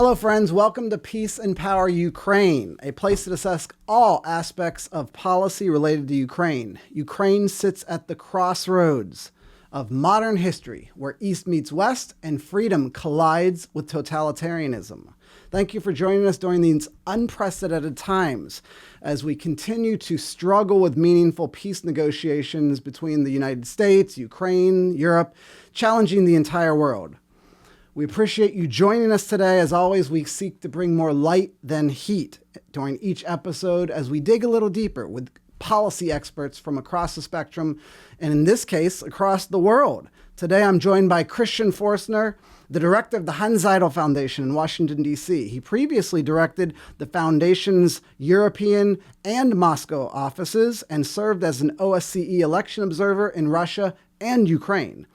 Hello, friends. Welcome to Peace and Power Ukraine, a place to discuss all aspects of policy related to Ukraine. Ukraine sits at the crossroads of modern history, where East meets West and freedom collides with totalitarianism. Thank you for joining us during these unprecedented times as we continue to struggle with meaningful peace negotiations between the United States, Ukraine, Europe, challenging the entire world. We appreciate you joining us today. As always, we seek to bring more light than heat during each episode as we dig a little deeper with policy experts from across the spectrum, and in this case, across the world. Today, I'm joined by Christian Forstner, the director of the Hanns Seidel Foundation in Washington, D.C. He previously directed the foundation's European and Moscow offices and served as an OSCE election observer in Russia and Ukraine.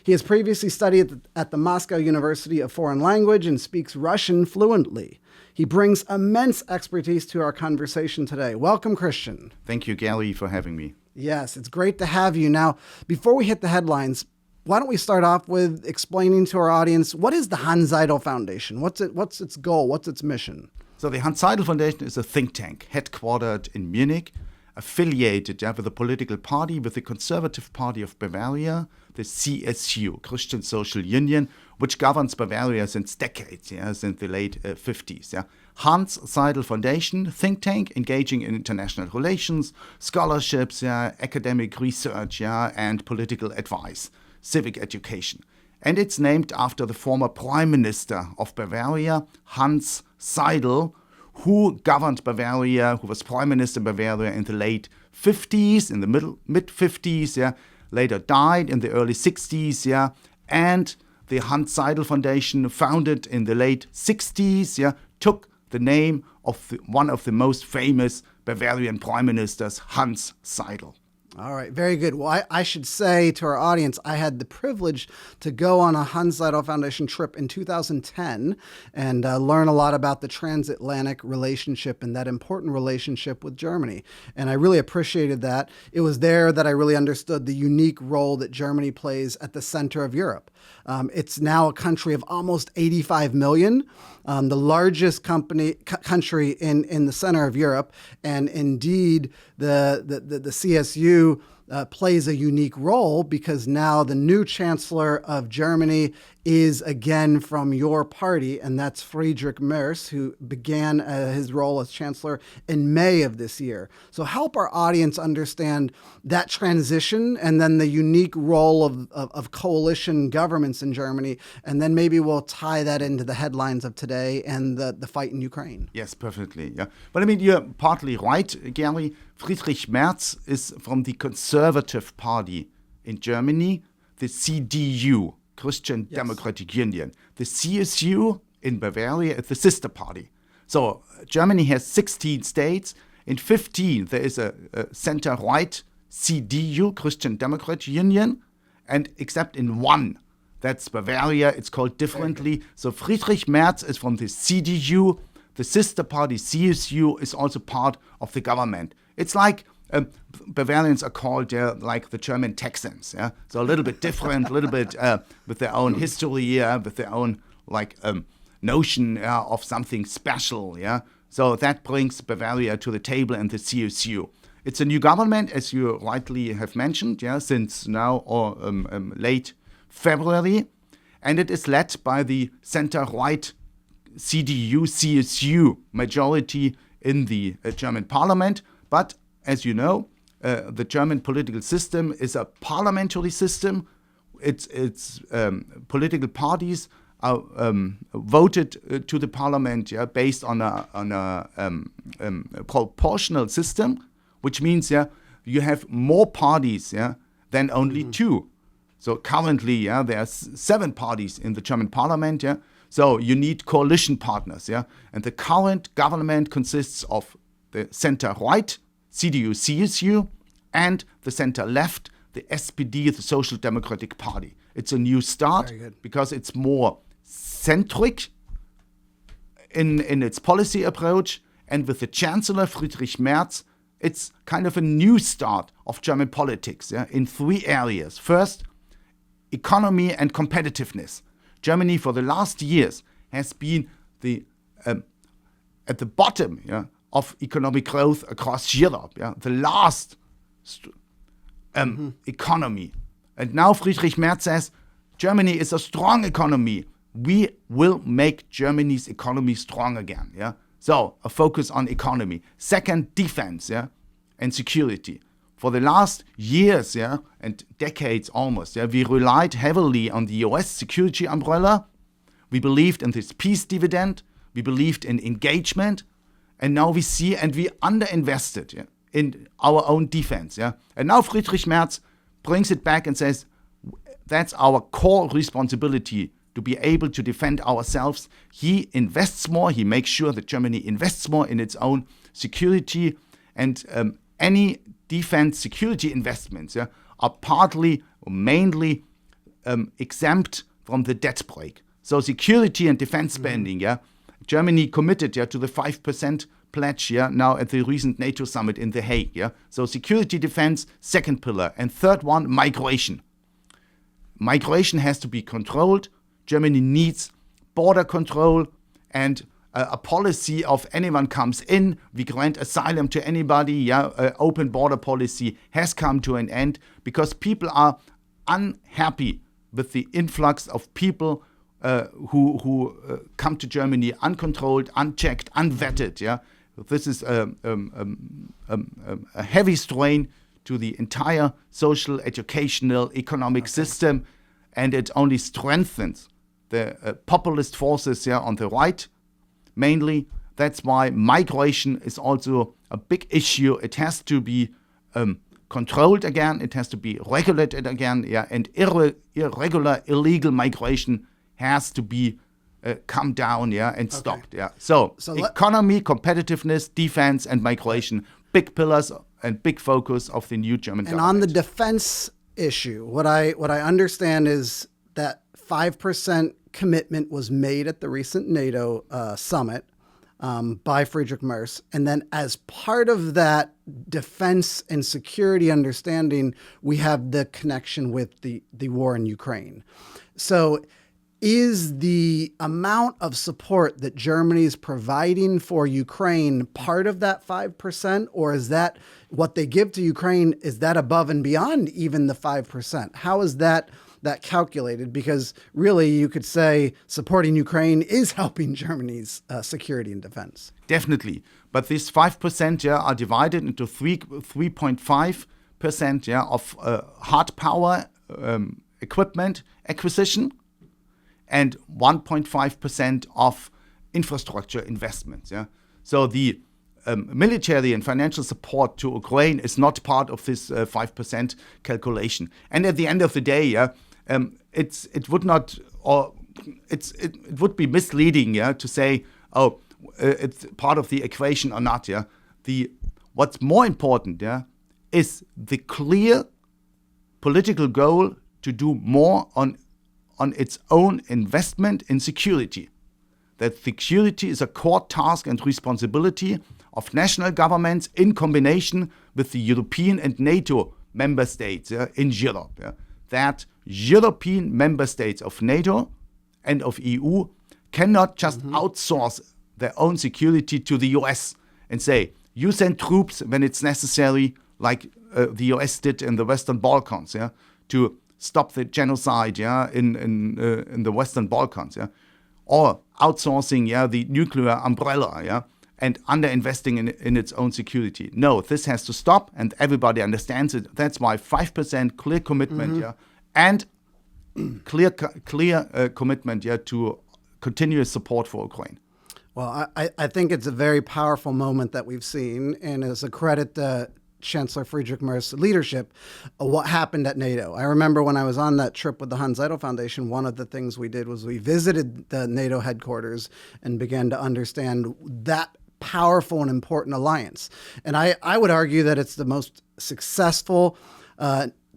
He has previously studied at the Moscow University of Foreign Language and speaks Russian fluently. He brings immense expertise to our conversation today. Welcome, Christian. Thank you, Gary, for having me. Yes, it's great to have you. Now, before we hit the headlines, why don't we start off with explaining to our audience, what is the Hanns Seidel Foundation? What's its goal? What's its mission? So the Hanns Seidel Foundation is a think tank headquartered in Munich, affiliated with a political party, with the Conservative Party of Bavaria, the CSU, Christian Social Union, which governs Bavaria since decades, since the late 50s. Hanns Seidel Foundation, think tank engaging in international relations, scholarships, academic research, and political advice, civic education. And it's named after the former Prime Minister of Bavaria, Hanns Seidel, who governed Bavaria, who was Prime Minister of Bavaria in the late 50s, in the mid-50s, later died in the early 60s, and the Hanns Seidel Foundation, founded in the late 60s, took the name of one of the most famous Bavarian prime ministers, Hanns Seidel. All right, very good. Well, I should say to our audience, I had the privilege to go on a Hanns Seidel Foundation trip in 2010 and learn a lot about the transatlantic relationship and that important relationship with Germany. And I really appreciated that. It was there that I really understood the unique role that Germany plays at the center of Europe. It's now a country of almost 85 million, the largest country in the center of Europe. And indeed, the CSU plays a unique role because now the new Chancellor of Germany is again from your party, and that's Friedrich Merz, who began his role as Chancellor in May of this year. So help our audience understand that transition and then the unique role of coalition governments in Germany, and then maybe we'll tie that into the headlines of today and the fight in Ukraine. Yes, perfectly. Yeah. But I mean, you're partly right, Gary. Friedrich Merz is from the Conservative Party in Germany, the CDU, Christian Democratic Union. The CSU in Bavaria is the sister party. So Germany has 16 states. In 15, there is a center-right CDU, Christian Democratic Union. And except in one, that's Bavaria, it's called differently. So Friedrich Merz is from the CDU. The sister party, CSU, is also part of the government. It's like Bavarians are called like the German Texans, so a little bit different, a little bit with their own history, with their own notion of something special, So that brings Bavaria to the table and the CSU. It's a new government, as you rightly have mentioned, since now or late February, and it is led by the center-right CDU-CSU majority in the German parliament. But as you know, the German political system is a parliamentary system. Its political parties are voted to the parliament based on a proportional system, which means you have more parties than only two. So currently there are 7 parties in the German parliament. So you need coalition partners. And the current government consists of the center-right, CDU-CSU, and the center-left, the SPD, the Social Democratic Party. It's a new start because it's more centric in its policy approach. And with the Chancellor Friedrich Merz, it's kind of a new start of German politics in 3 areas. First, economy and competitiveness. Germany for the last years has been at the bottom, yeah, of economic growth across Europe, yeah, the last economy. And now Friedrich Merz says, Germany is a strong economy. We will make Germany's economy strong again, yeah. So a focus on economy. Second, defense, yeah, and security. For the last years, yeah, and decades almost, yeah, we relied heavily on the US security umbrella. We believed in this peace dividend. We believed in engagement. And now we see, and we underinvested, yeah, in our own defense. Yeah? And now Friedrich Merz brings it back and says, that's our core responsibility to be able to defend ourselves. He invests more. He makes sure that Germany invests more in its own security. And any defense security investments, yeah, are partly or mainly exempt from the debt brake. So security and defense spending, yeah, Germany committed, yeah, to the 5% pledge, yeah, now at the recent NATO summit in The Hague, yeah. So security, defense, second pillar, and third one, migration. Migration has to be controlled. Germany needs border control and a policy of anyone comes in, we grant asylum to anybody, yeah, open border policy has come to an end because people are unhappy with the influx of people who come to Germany uncontrolled, unchecked, unvetted. Yeah, this is a heavy strain to the entire social, educational, economic system, and it only strengthens the populist forces, yeah, on the right. Mainly, that's why migration is also a big issue. It has to be controlled again. It has to be regulated again. Yeah, and irregular, illegal migration has to be come down, yeah, and stopped, yeah. So economy, competitiveness, defense, and migration, big pillars and big focus of the new German government. And on the defense issue, what I understand is that 5% commitment was made at the recent NATO summit by Friedrich Merz. And then as part of that defense and security understanding, we have the connection with the war in Ukraine. So is the amount of support that Germany is providing for Ukraine part of that 5%, or is that what they give to Ukraine, is that above and beyond even the 5%? How is that calculated? Because really you could say supporting Ukraine is helping Germany's security and defense. Definitely. But these 5%, yeah, are divided into 3.5%, yeah, of hard power equipment acquisition, and 1.5% of infrastructure investments. Yeah, so the military and financial support to Ukraine is not part of this 5% calculation. And at the end of the day, yeah, it would be misleading, yeah, to say, oh, it's part of the equation or not. Yeah, what's more important, yeah, is the clear political goal to do more on its own investment in security. That security is a core task and responsibility of national governments in combination with the European and NATO member states, in Europe. Yeah. That European member states of NATO and of EU cannot just outsource their own security to the US and say, you send troops when it's necessary, like the US did in the Western Balkans, yeah, to stop the genocide, yeah, in the Western Balkans, yeah, or outsourcing, yeah, the nuclear umbrella, yeah, and underinvesting in its own security. No, this has to stop, and everybody understands it. That's why 5% clear commitment, yeah, and clear commitment, yeah, to continuous support for Ukraine. Well, I think it's a very powerful moment that we've seen, and as a credit to Chancellor Friedrich Merz's leadership, what happened at NATO. I remember when I was on that trip with the Hanns Seidel Foundation, one of the things we did was we visited the NATO headquarters and began to understand that powerful and important alliance. And I would argue that it's the most successful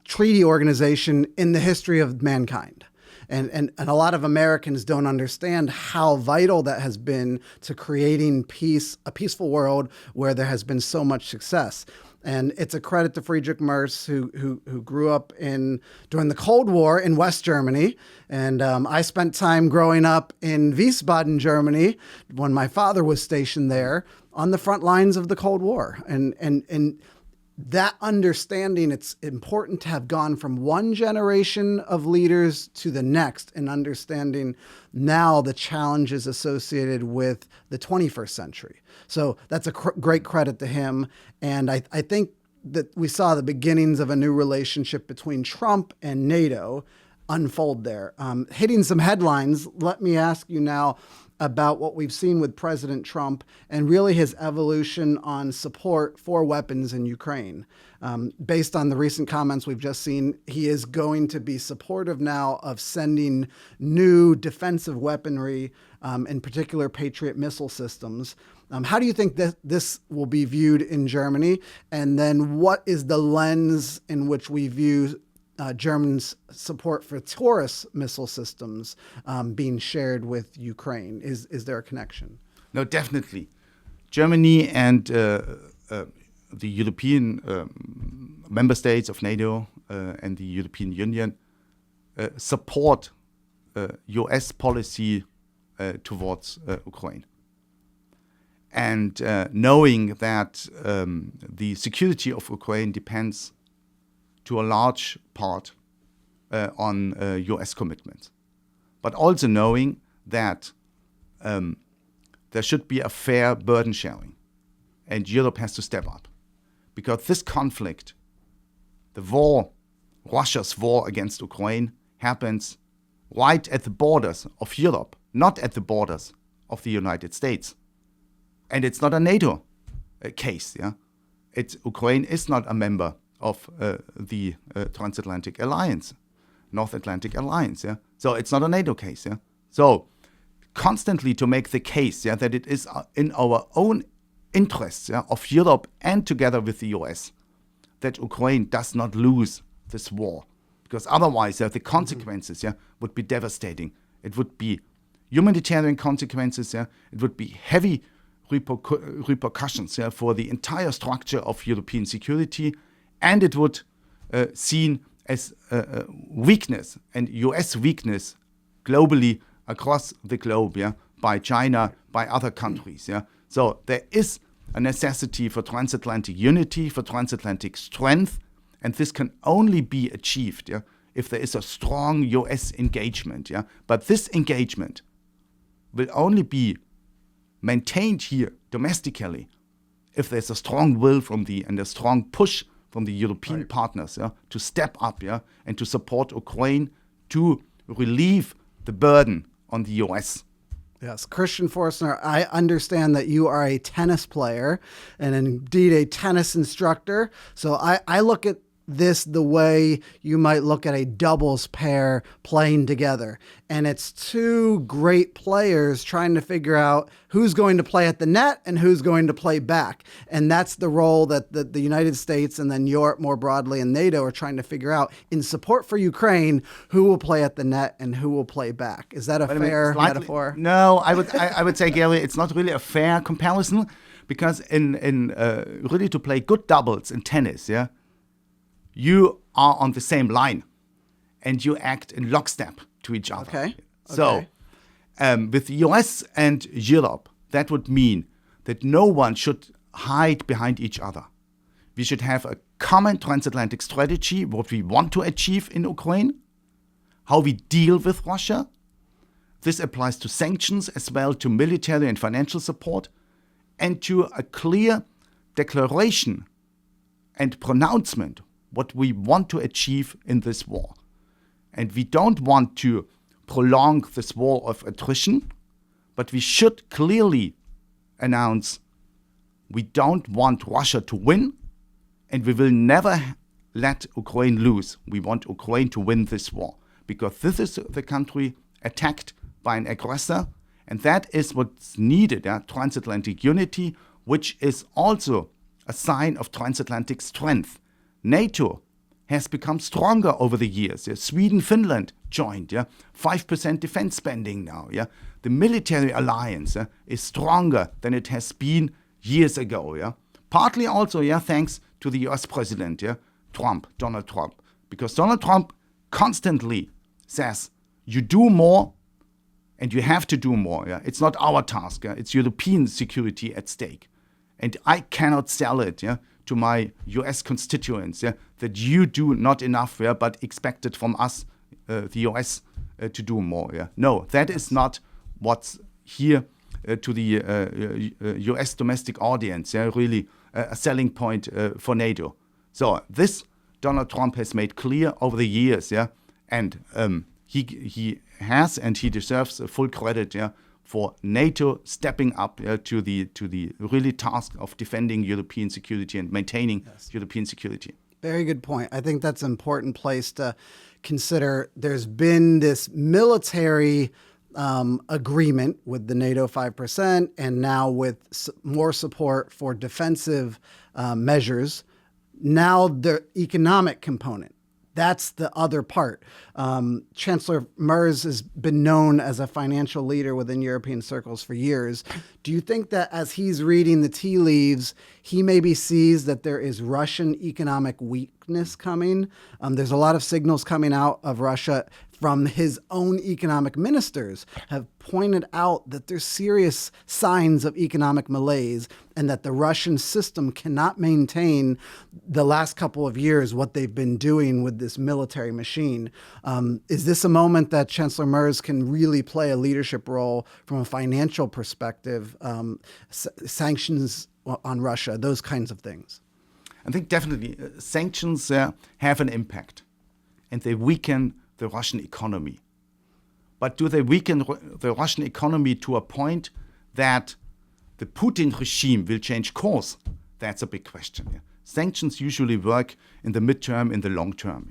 treaty organization in the history of mankind. And a lot of Americans don't understand how vital that has been to creating peace, a peaceful world where there has been so much success. And it's a credit to Friedrich Merz, who grew up during the Cold War in West Germany. And I spent time growing up in Wiesbaden, Germany, when my father was stationed there on the front lines of the Cold War. And that understanding, it's important to have gone from one generation of leaders to the next and understanding now the challenges associated with the 21st century. So that's a great credit to him. And I think that we saw the beginnings of a new relationship between Trump and NATO unfold there. Hitting some headlines, let me ask you now about what we've seen with President Trump and really his evolution on support for weapons in Ukraine. Based on the recent comments we've just seen, he is going to be supportive now of sending new defensive weaponry, in particular Patriot missile systems. How do you think that this will be viewed in Germany? And then what is the lens in which we view Germany's support for Taurus missile systems being shared with Ukraine? Is there a connection? No, definitely. Germany and the European member states of NATO and the European Union support US policy towards Ukraine. And knowing that the security of Ukraine depends to a large part on US commitments. But also knowing that there should be a fair burden sharing and Europe has to step up. Because this conflict, the war, Russia's war against Ukraine, happens right at the borders of Europe, not at the borders of the United States. And it's not a NATO case. Yeah, Ukraine is not a member of the Transatlantic Alliance, North Atlantic Alliance. Yeah, so it's not a NATO case. Yeah, so constantly to make the case, yeah, that it is in our own interests, yeah, of Europe and together with the US, that Ukraine does not lose this war, because otherwise, the consequences, yeah, would be devastating. It would be humanitarian consequences. Yeah, it would be heavy repercussions, yeah, for the entire structure of European security, and it would seen as weakness and US weakness globally across the globe, yeah, by China, by other countries. Yeah, so there is a necessity for transatlantic unity, for transatlantic strength, and this can only be achieved, yeah, if there is a strong US engagement. Yeah, but this engagement will only be maintained here domestically if there's a strong will and a strong push from the European partners, yeah, to step up, yeah, and to support Ukraine to relieve the burden on the US. Yes, Christian Forstner, I understand that you are a tennis player and indeed a tennis instructor. So I look at this the way you might look at a doubles pair playing together. And it's two great players trying to figure out who's going to play at the net and who's going to play back. And that's the role that the United States and then Europe more broadly and NATO are trying to figure out in support for Ukraine, who will play at the net and who will play back. Is that a fair metaphor? No, I would say, Gary, it's not really a fair comparison, because in really to play good doubles in tennis, yeah, you are on the same line and you act in lockstep to each other. Okay. So with the US and Europe, that would mean that no one should hide behind each other. We should have a common transatlantic strategy, what we want to achieve in Ukraine, how we deal with Russia. This applies to sanctions as well, to military and financial support, and to a clear declaration and pronouncement what we want to achieve in this war. And we don't want to prolong this war of attrition, but we should clearly announce we don't want Russia to win, and we will never let Ukraine lose. We want Ukraine to win this war, because this is the country attacked by an aggressor, and that is what's needed, transatlantic unity, which is also a sign of transatlantic strength. NATO has become stronger over the years. Sweden, Finland, joined. 5% defense spending now. The military alliance is stronger than it has been years ago. Partly also, thanks to the US president, Donald Trump. Because Donald Trump constantly says, you do more and you have to do more. It's not our task. It's European security at stake. And I cannot sell it to my US constituents that you do not enough, but expect it from us, the US, to do more. No, that is not what's here to the US domestic audience, really a selling point for NATO. So this Donald Trump has made clear over the years, and he has and he deserves full credit for NATO stepping up to the really task of defending European security and maintaining European security. Very good point. I think that's an important place to consider. There's been this military agreement with the NATO 5% and now with more support for defensive measures. Now the economic component. That's the other part. Chancellor Merz has been known as a financial leader within European circles for years. Do you think that as he's reading the tea leaves, he maybe sees that there is Russian economic weakness coming? There's a lot of signals coming out of Russia from his own economic ministers have pointed out that there's serious signs of economic malaise and that the Russian system cannot maintain the last couple of years what they've been doing with this military machine. Is this a moment that Chancellor Merz can really play a leadership role from a financial perspective, sanctions on Russia, those kinds of things? I think definitely sanctions have an impact and they weaken the Russian economy. But do they weaken the Russian economy to a point that the Putin regime will change course? That's a big question. Sanctions usually work in the midterm, in the long term.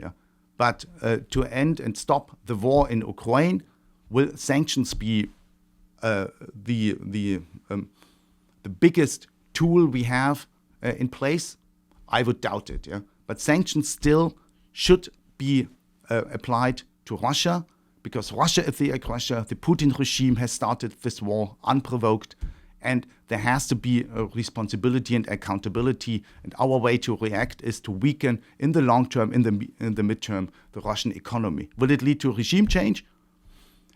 But to end and stop the war in Ukraine, will sanctions be the biggest tool we have in place? I would doubt it. But sanctions still should be applied to Russia, because Russia is the aggressor. The Putin regime has started this war unprovoked, and there has to be a responsibility and accountability. And our way to react is to weaken in the long term, in the midterm, the Russian economy. Will it lead to regime change?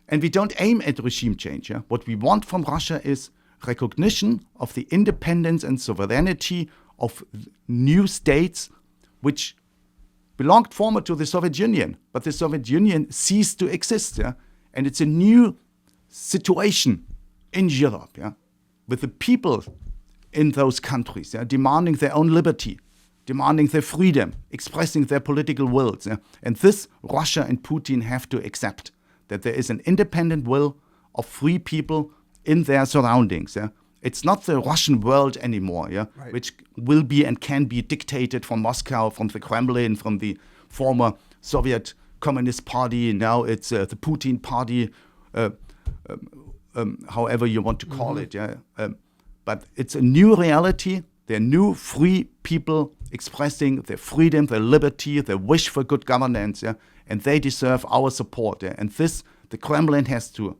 And we don't aim at regime change. What we want from Russia is recognition of the independence and sovereignty of new states which belonged former to the Soviet Union, but the Soviet Union ceased to exist, and it's a new situation in Europe, with the people in those countries demanding their own liberty, demanding their freedom, expressing their political wills, and this Russia and Putin have to accept, that there is an independent will of free people in their surroundings. It's not the Russian world anymore, Right. Which will be and can be dictated from Moscow, from the Kremlin, from the former Soviet Communist Party. Now it's the Putin Party, however you want to call it. But it's a new reality. There are new free people expressing their freedom, their liberty, their wish for good governance, and they deserve our support. And this, the Kremlin has to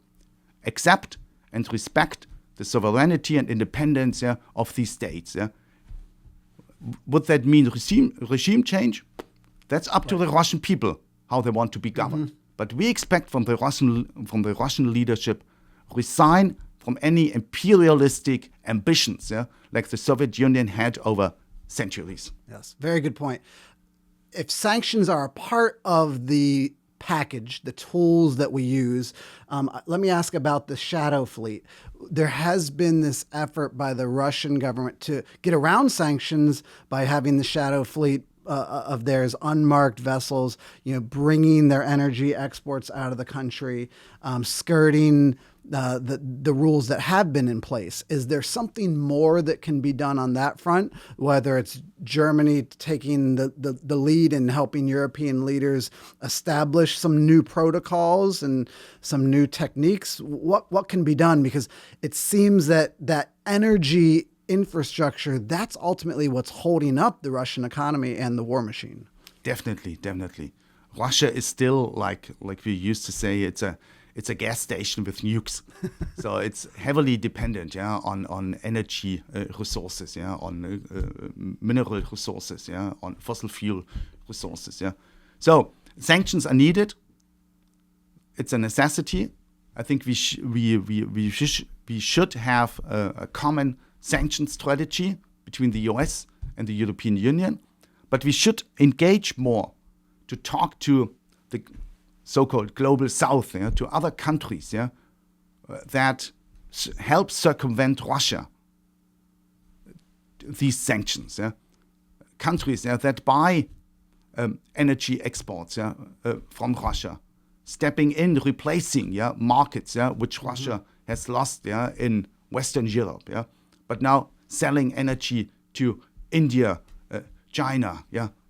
accept and respect the sovereignty and independence of these states. Would that mean regime change? That's up to the Russian people how they want to be governed. But we expect from the Russian leadership resign from any imperialistic ambitions, like the Soviet Union had over centuries. Yes, very good point. If sanctions are a part of the package, the tools that we use, let me ask about the shadow fleet. There has been this effort by the Russian government to get around sanctions by having the shadow fleet of theirs, unmarked vessels, bringing their energy exports out of the country, skirting the rules that have been in place. Is there something more that can be done on that front, whether it's Germany taking the lead and helping European leaders establish some new protocols and some new techniques? What can be done? Because it seems that energy infrastructure, that's ultimately what's holding up the Russian economy and the war machine. Definitely. Russia is still like we used to say, it's a gas station with nukes. So it's heavily dependent, on energy resources, on mineral resources, on fossil fuel resources, So sanctions are needed. It's a necessity. I think we should have a common sanction strategy between the US and the European Union, but we should engage more to talk to the so-called global south, to other countries, that help circumvent Russia, these sanctions, countries that buy energy exports from Russia, stepping in, replacing markets which Russia has lost in Western Europe, but now selling energy to India, China,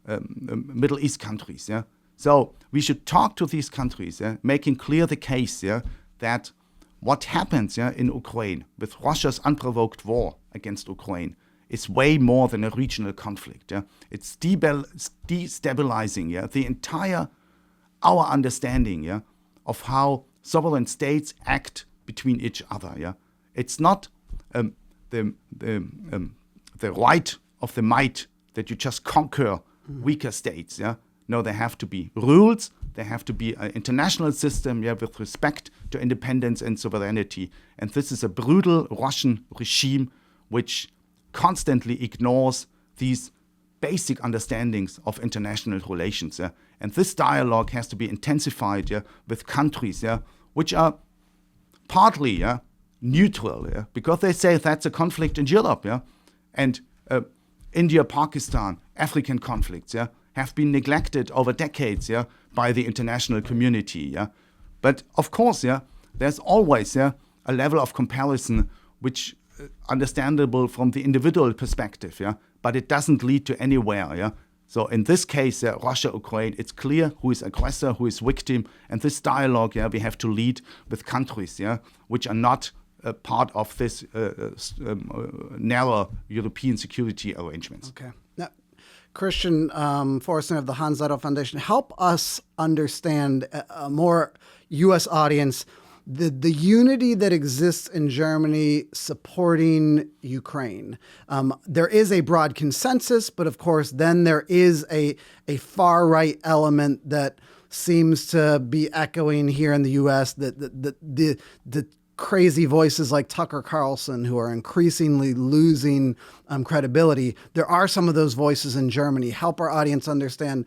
Middle East countries. So we should talk to these countries, making clear the case that what happens in Ukraine with Russia's unprovoked war against Ukraine is way more than a regional conflict. It's destabilizing the entire our understanding of how sovereign states act between each other. It's not the right of the might that you just conquer weaker states. No, there have to be rules. There have to be an international system with respect to independence and sovereignty. And this is a brutal Russian regime which constantly ignores these basic understandings of international relations. And this dialogue has to be intensified with countries which are partly neutral, because they say that's a conflict in Europe. And India, Pakistan, African conflicts have been neglected over decades by the international community. But of course, there's always a level of comparison which understandable from the individual perspective, but it doesn't lead to anywhere. So in this case, Russia, Ukraine, it's clear who is aggressor, who is victim, and this dialogue we have to lead with countries which are not part of this narrow European security arrangements. Okay. Now, Christian Forstner of the Hanns Seidel Foundation, help us understand a more U.S. audience the unity that exists in Germany supporting Ukraine. There is a broad consensus, but of course, then there is a far-right element that seems to be echoing here in the U.S. The crazy voices like Tucker Carlson, who are increasingly losing credibility. There are some of those voices in Germany. Help our audience understand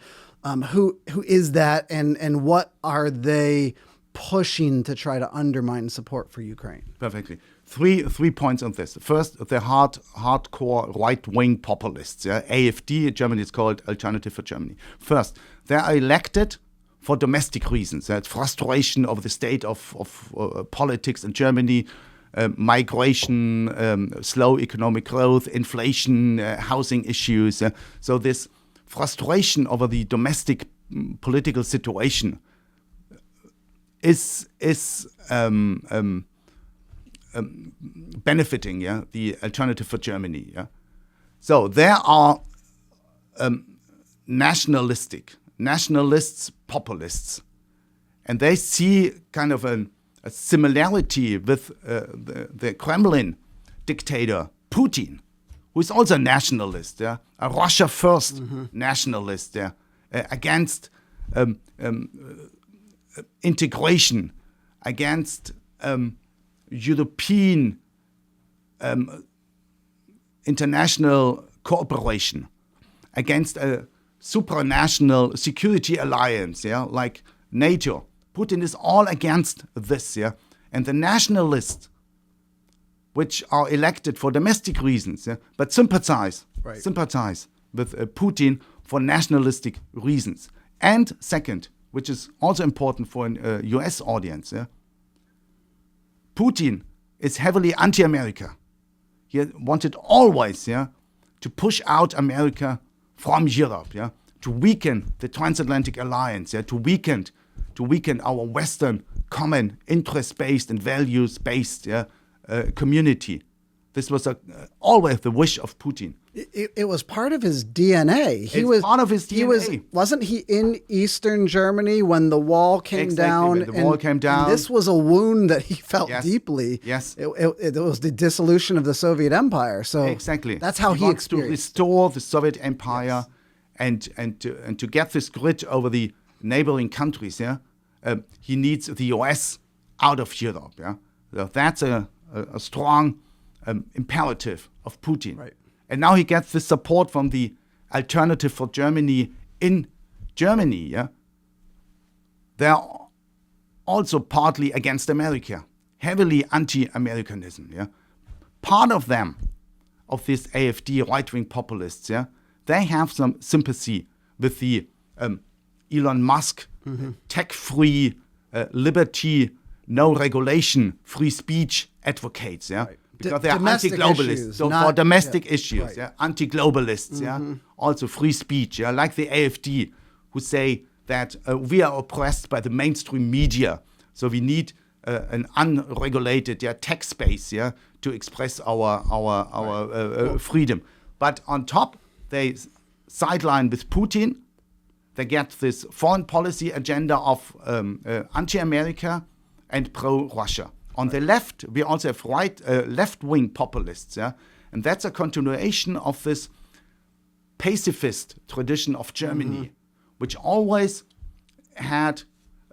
who is that and what are they pushing to try to undermine support for Ukraine. Perfectly. Three points on this. First, the hardcore right-wing populists. AfD, in Germany it's called Alternative for Germany. First, they are elected for domestic reasons. It's frustration of the state of politics in Germany, migration, slow economic growth, inflation, housing issues. So this frustration over the domestic political situation is benefiting the Alternative for Germany. So there are nationalists, populists, and they see kind of a similarity with the Kremlin dictator Putin, who is also a nationalist, a Russia first nationalist, against integration, against European international cooperation, against a supranational security alliance, like NATO. Putin is all against this, and the nationalists, which are elected for domestic reasons, but sympathize with Putin for nationalistic reasons. And second, which is also important for a US audience, Putin is heavily anti-America. He wanted always to push out America from Europe, to weaken the Transatlantic alliance, to weaken our Western common interest-based and values-based community. This was always the wish of Putin. It was part of his DNA. It's part of his DNA. Wasn't he in Eastern Germany when the wall came down? When the wall came down. And this was a wound that he felt deeply. Yes. It was the dissolution of the Soviet Empire. So exactly. That's how he wants experienced. To restore the Soviet Empire and to get this grid over the neighboring countries. Yeah, he needs the US out of Europe. Yeah, so that's a strong imperative of Putin. Right. And now he gets the support from the Alternative for Germany in Germany. Yeah, they're also partly against America, heavily anti-Americanism. Yeah, part of them, of these AfD right-wing populists, yeah, they have some sympathy with the Elon Musk tech-free, liberty, no regulation, free speech advocates. Yeah. Right. Because they are Domestic anti-globalists. issues, So not- for domestic yeah, issues, right. yeah, anti-globalists, yeah, also free speech, yeah, like the AfD, who say that we are oppressed by the mainstream media, so we need an unregulated tech space, yeah, to express our freedom. But on top, they sideline with Putin. They get this foreign policy agenda of anti-America and pro-Russia. On the left, we also have left-wing populists, yeah, and that's a continuation of this pacifist tradition of Germany, which always had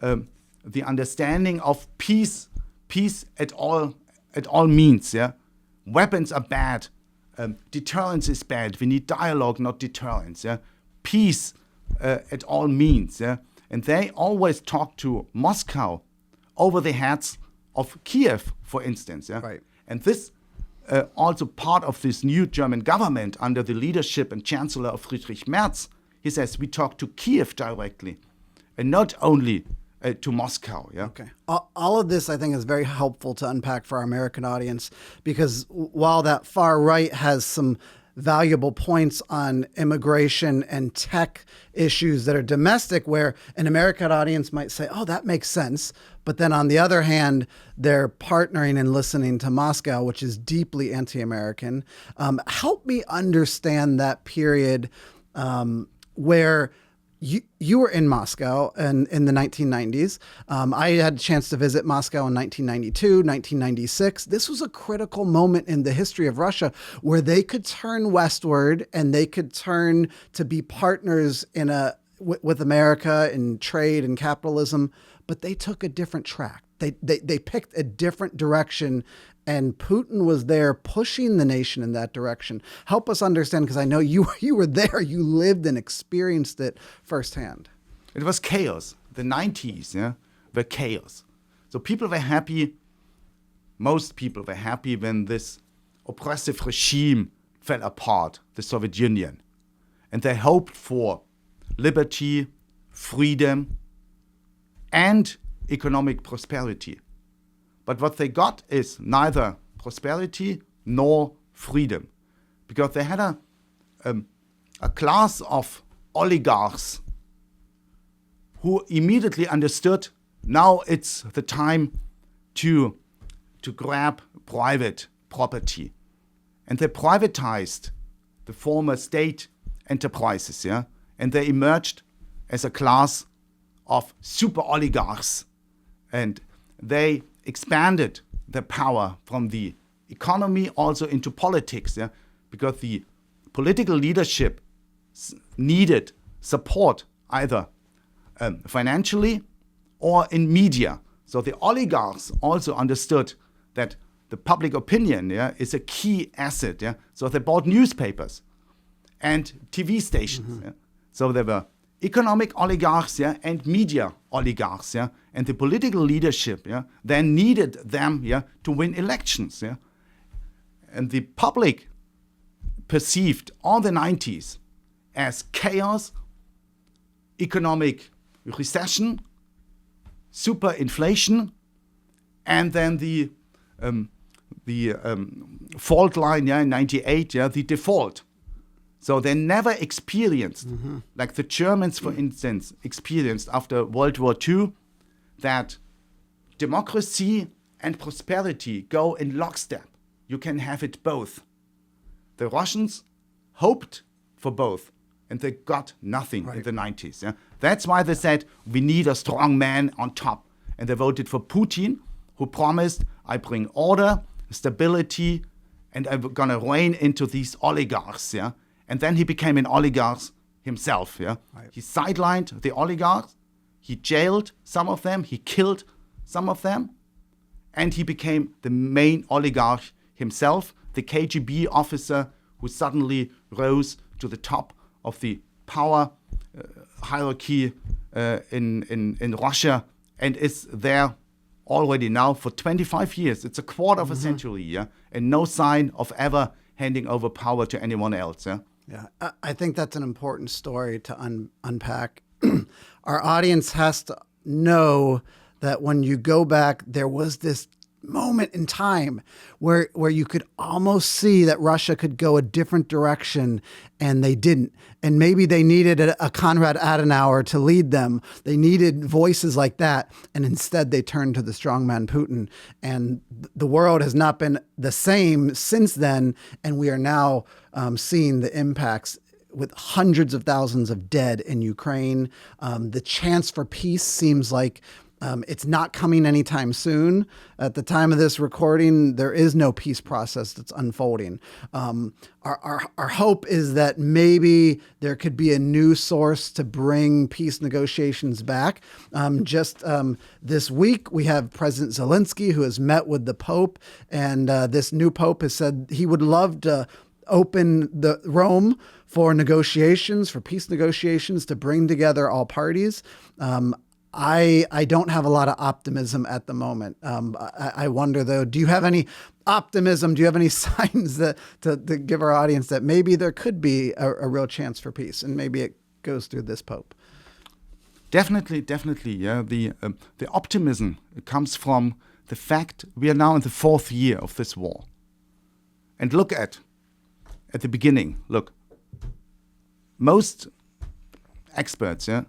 the understanding of peace at all means. Yeah, weapons are bad, deterrence is bad. We need dialogue, not deterrence. Yeah, peace at all means. Yeah, and they always talk to Moscow over the heads of Kiev, for instance. Yeah, Right. and this also part of this new German government under the leadership and Chancellor of Friedrich Merz. He says we talk to Kiev directly, and not only to Moscow. Yeah. Okay. All of this, I think, is very helpful to unpack for our American audience, because while that far right has some valuable points on immigration and tech issues that are domestic, where an American audience might say, oh, that makes sense. But then on the other hand, they're partnering and listening to Moscow, which is deeply anti-American. Help me understand that period where you were in Moscow in the 1990s. I had a chance to visit Moscow in 1992, 1996. This was a critical moment in the history of Russia where they could turn westward and they could turn to be partners with America in trade and capitalism, but they took a different track. They picked a different direction, and Putin was there pushing the nation in that direction. Help us understand, because I know you were there, you lived and experienced it firsthand. It was chaos. The 90s, yeah, were chaos. So people were happy, most people were happy when this oppressive regime fell apart, the Soviet Union. And they hoped for liberty, freedom, and economic prosperity. But what they got is neither prosperity nor freedom, because they had a class of oligarchs who immediately understood now it's the time to grab private property. And they privatized the former state enterprises, yeah, and they emerged as a class of super oligarchs, and they expanded their power from the economy also into politics, yeah, because the political leadership needed support either financially or in media. So the oligarchs also understood that the public opinion, yeah, is a key asset. Yeah, so they bought newspapers and TV stations. Yeah? So there were economic oligarchs, yeah, and media oligarchs, yeah, and the political leadership, yeah, then needed them, yeah, to win elections, yeah, and the public perceived all the 90s as chaos, economic recession, super inflation, and then the fault line, yeah, in 98, yeah, the default. So they never experienced, like the Germans, for instance, experienced after World War II, that democracy and prosperity go in lockstep. you can have it both. The Russians hoped for both, and they got nothing in the 90s. Yeah? That's why they said, we need a strong man on top. And they voted for Putin, who promised, I bring order, stability, and I'm going to reign into these oligarchs. Yeah? And then he became an oligarch himself. Yeah? Right. He sidelined the oligarchs. He jailed some of them. He killed some of them. And he became the main oligarch himself, the KGB officer who suddenly rose to the top of the power hierarchy in Russia and is there already now for 25 years. It's a quarter of a century, yeah, and no sign of ever handing over power to anyone else. Yeah, yeah. I think that's an important story to unpack. Our audience has to know that when you go back, there was this moment in time where you could almost see that Russia could go a different direction, and they didn't. And maybe they needed a Konrad Adenauer to lead them. They needed voices like that, and instead they turned to the strongman Putin. And the world has not been the same since then, and we are now seeing the impacts with hundreds of thousands of dead in Ukraine. The chance for peace seems like it's not coming anytime soon. At the time of this recording, there is no peace process that's unfolding. Our hope is that maybe there could be a new source to bring peace negotiations back. Just this week, we have President Zelensky, who has met with the Pope, and this new Pope has said he would love to open the Rome for negotiations, for peace negotiations, to bring together all parties. I don't have a lot of optimism at the moment. I wonder, though, do you have any optimism? Do you have any signs that to give our audience that maybe there could be a real chance for peace, and maybe it goes through this Pope? Definitely. Yeah, the optimism comes from the fact we are now in the 4th year of this war, and look at the beginning. Look, most experts, yeah,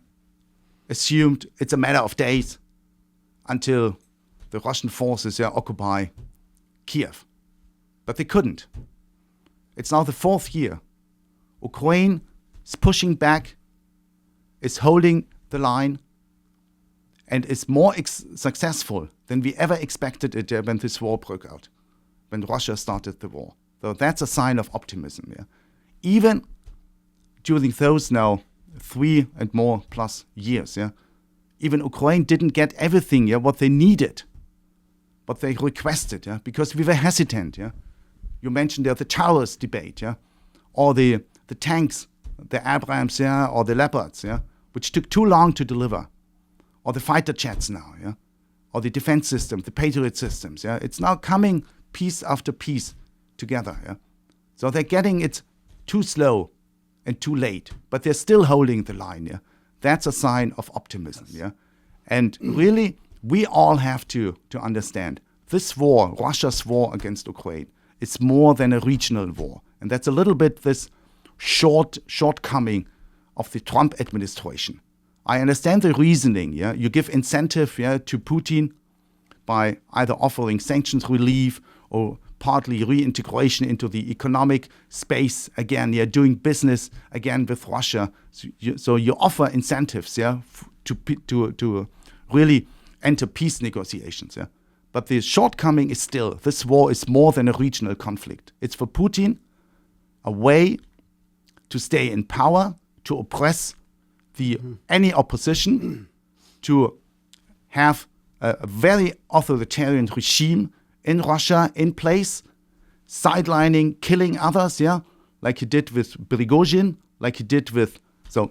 assumed it's a matter of days until the Russian forces occupy Kiev. But they couldn't. It's now the 4th year. Ukraine is pushing back, is holding the line, and is more successful than we ever expected it when this war broke out, when Russia started the war. So that's a sign of optimism. Yeah? Even during those now 3 and more plus years, yeah, even Ukraine didn't get everything, yeah, what they needed, what they requested, yeah, because we were hesitant, yeah. You mentioned the towers debate, yeah, or the tanks, the Abrams, yeah, or the Leopards, yeah, which took too long to deliver, or the fighter jets now, yeah, or the defense system, the Patriot systems, yeah. It's now coming piece after piece together, yeah. So they're getting it too slow and too late, but they're still holding the line. Yeah, that's a sign of optimism. Yeah, and really, we all have to understand this war, Russia's war against Ukraine, is more than a regional war, and that's a little bit this shortcoming of the Trump administration. I understand the reasoning. Yeah, you give incentive, yeah, to Putin by either offering sanctions relief or partly reintegration into the economic space again, yeah, doing business again with Russia. So you offer incentives, yeah, to really enter peace negotiations, yeah. But the shortcoming is still, this war is more than a regional conflict. It's for Putin a way to stay in power, to oppress any opposition, to have a very authoritarian regime in Russia in place, sidelining, killing others, yeah, like he did with Prigozhin, like he did with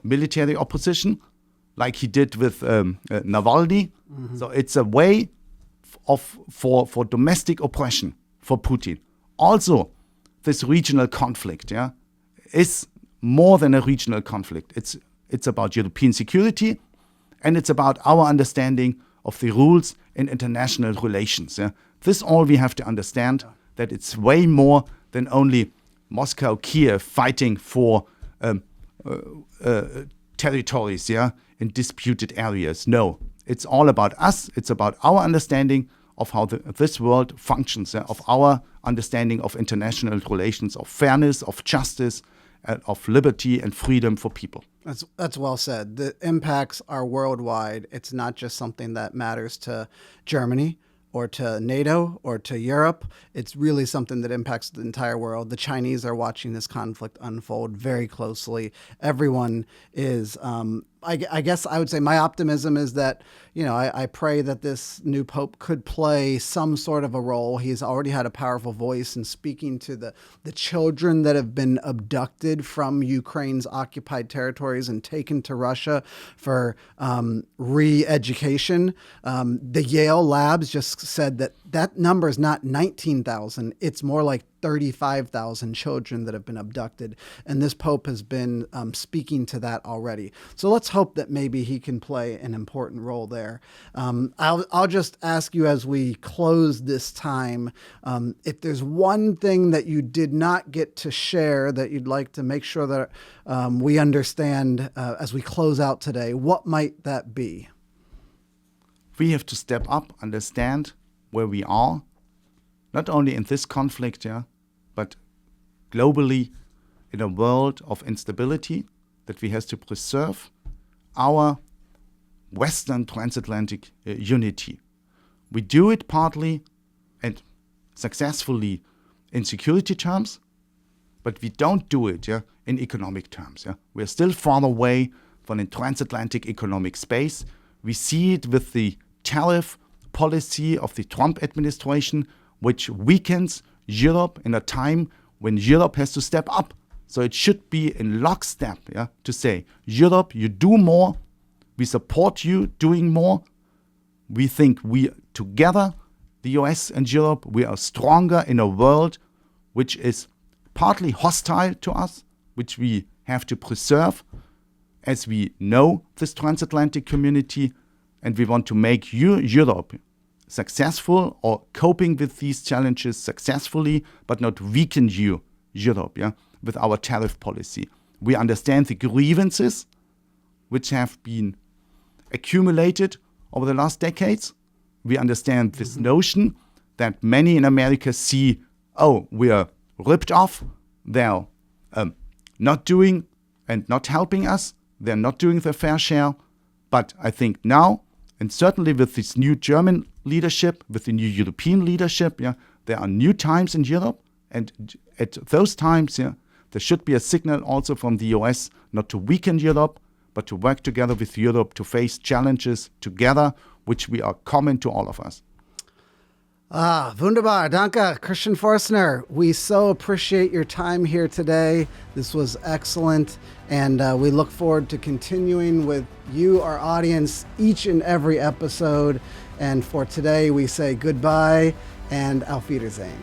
military opposition, like he did with Navalny. So it's a way for domestic oppression for Putin. Also, this regional conflict, yeah, is more than a regional conflict. It's about European security, and it's about our understanding of the rules in international relations. Yeah. This all we have to understand, that it's way more than only Moscow, Kiev fighting for territories, yeah, in disputed areas. No, it's all about us. It's about our understanding of how this world functions, of our understanding of international relations, of fairness, of justice, of liberty and freedom for people. That's well said. The impacts are worldwide. It's not just something that matters to Germany or to NATO or to Europe. It's really something that impacts the entire world. The Chinese are watching this conflict unfold very closely. Everyone is, I guess I would say my optimism is that, I pray that this new pope could play some sort of a role. He's already had a powerful voice in speaking to the children that have been abducted from Ukraine's occupied territories and taken to Russia for re-education. The Yale labs just said that number is not 19,000. It's more like 35,000 children that have been abducted. And this pope has been speaking to that already. So let's hope that maybe he can play an important role there. I'll just ask you as we close this time, if there's one thing that you did not get to share that you'd like to make sure that we understand as we close out today, what might that be? We have to step up, understand where we are, not only in this conflict, but globally in a world of instability, that we have to preserve our Western transatlantic unity. We do it partly and successfully in security terms, but we don't do it in economic terms. We're still far away from the transatlantic economic space. We see it with the tariff policy of the Trump administration, which weakens Europe in a time when Europe has to step up. So it should be in lockstep, to say, Europe, you do more. We support you doing more. We think we together, the US and Europe, we are stronger in a world which is partly hostile to us, which we have to preserve, as we know this transatlantic community, and we want to make Europe successful or coping with these challenges successfully, but not weaken Europe, with our tariff policy. We understand the grievances which have been accumulated over the last decades. We understand this notion that many in America see, we are ripped off. They're not doing and not helping us. They're not doing their fair share. But I think now, and certainly with this new German leadership, with the new European leadership, there are new times in Europe. And at those times, there should be a signal also from the US not to weaken Europe, but to work together with Europe to face challenges together, which we are common to all of us. Wunderbar. Danke, Christian Forstner. We so appreciate your time here today. This was excellent. And we look forward to continuing with you, our audience, each and every episode. And for today, we say goodbye and auf Wiedersehen.